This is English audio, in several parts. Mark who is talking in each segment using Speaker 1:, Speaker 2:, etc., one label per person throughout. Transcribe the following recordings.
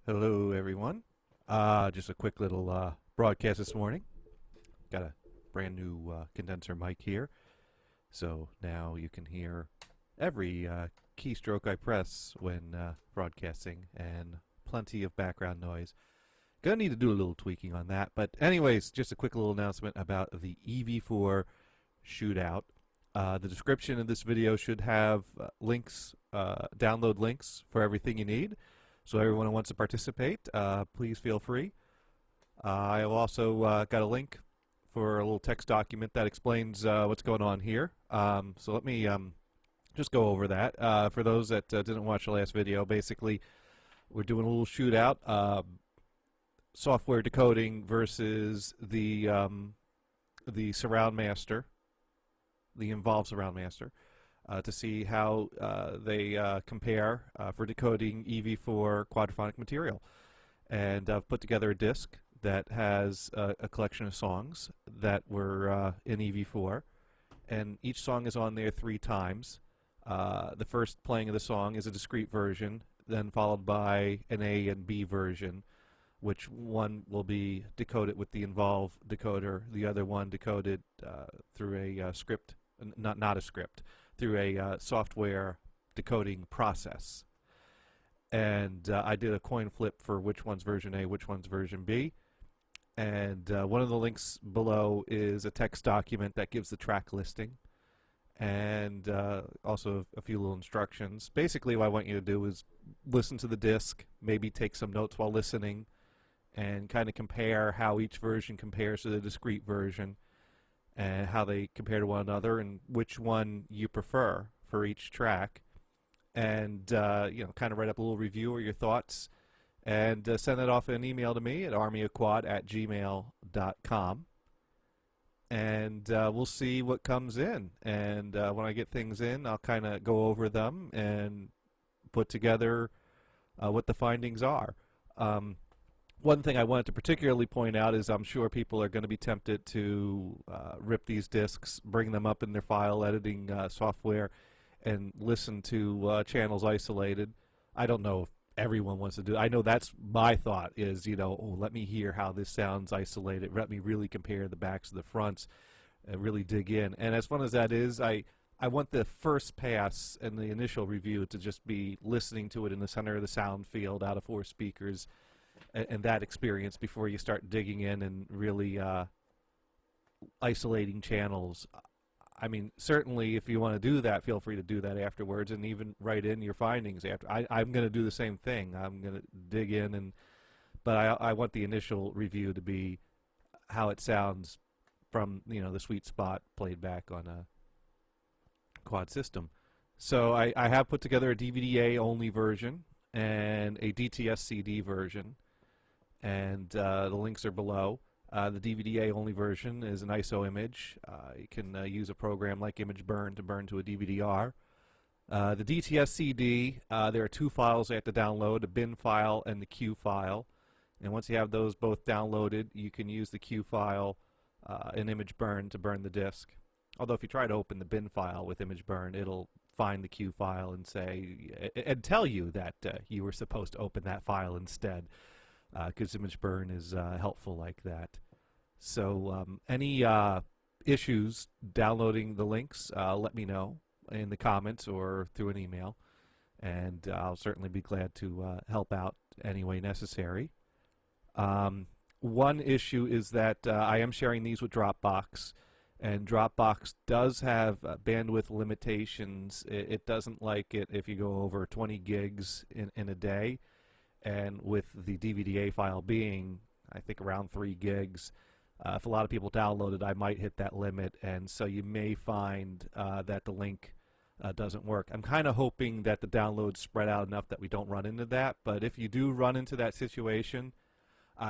Speaker 1: Hello, everyone. Just a quick little broadcast this morning. Got a brand new condenser mic here, so now you can hear every keystroke I press when broadcasting, and plenty of background noise. Gonna need to do a little tweaking on that, but anyways, just a quick little announcement about the EV4 shootout. The description of this video should have links, download links for everything you need. So everyone who wants to participate, please feel free. I also got a link for a little text document that explains what's going on here. So let me just go over that. For those that didn't watch the last video, basically we're doing a little shootout. Software decoding versus the surround master, the involved surround master. To see how they compare for decoding EV4 quadraphonic material. And I've put together a disc that has a collection of songs that were in EV4, and each song is on there 3 times. The first playing of the song is a discrete version, then followed by an A and B version, which one will be decoded with the involve decoder, the other one decoded through a script, not a script, through a software decoding process. And I did a coin flip for which one's version A, which one's version B. And one of the links below is a text document that gives the track listing, and also a few little instructions. Basically what I want you to do is listen to the disc, maybe take some notes while listening, and kind of compare how each version compares to the discrete version, and how they compare to one another, and which one you prefer for each track, and kind of write up a little review or your thoughts, and send that off in an email to me at armyofquad@gmail.com, and we'll see what comes in. And when I get things in, I'll kind of go over them and put together what the findings are. One thing I wanted to particularly point out is I'm sure people are going to be tempted to rip these discs, bring them up in their file editing software, and listen to channels isolated. I don't know if everyone wants to do it. I know that's my thought is, oh, let me hear how this sounds isolated. Let me really compare the backs to the fronts, really dig in. And as fun as that is, I want the first pass and the initial review to just be listening to it in the center of the sound field out of 4 speakers, and that experience before you start digging in and really isolating channels. I mean, certainly if you want to do that, feel free to do that afterwards, and even write in your findings after. I'm going to do the same thing. I'm going to dig in, but I want the initial review to be how it sounds from the sweet spot played back on a quad system. So I have put together a DVD-A only version and a DTS CD version, and the links are below. The DVD-A only version is an ISO image. You can use a program like ImageBurn to burn to a DVD-R. The DTS CD, there are 2 files I have to download, a bin file and the Q file. And once you have those both downloaded, you can use the Q file in ImageBurn to burn the disk. Although if you try to open the bin file with ImageBurn, it'll find the Q file and say and tell you that you were supposed to open that file instead, because ImageBurn is helpful like that. So any issues downloading the links, let me know in the comments or through an email, and I'll certainly be glad to help out any way necessary. One issue is that I am sharing these with Dropbox, and Dropbox does have bandwidth limitations. It doesn't like it if you go over 20 gigs in a day, and with the DVD-A file being, I think, around 3 gigs, if a lot of people download it, I might hit that limit, and so you may find that the link doesn't work. I'm kind of hoping that the downloads spread out enough that we don't run into that, but if you do run into that situation,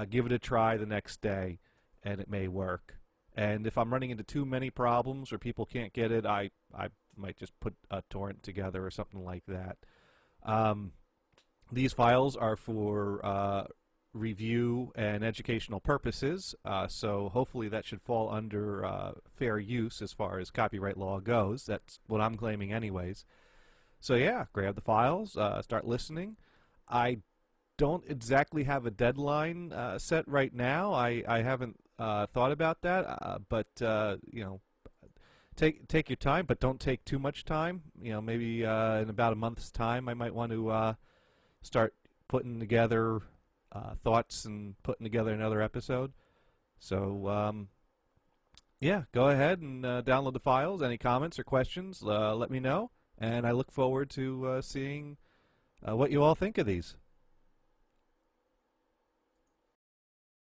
Speaker 1: give it a try the next day, and it may work. And if I'm running into too many problems or people can't get it, I might just put a torrent together or something like that. These files are for review and educational purposes, so hopefully that should fall under fair use as far as copyright law goes. That's what I'm claiming anyways. So yeah, grab the files, start listening. I don't exactly have a deadline set right now. I haven't thought about that, but you know, take your time, but don't take too much time. You know, maybe in about a month's time, I might want to start putting together thoughts and putting together another episode. So yeah, go ahead and download the files. Any comments or questions, let me know, and I look forward to seeing what you all think of these.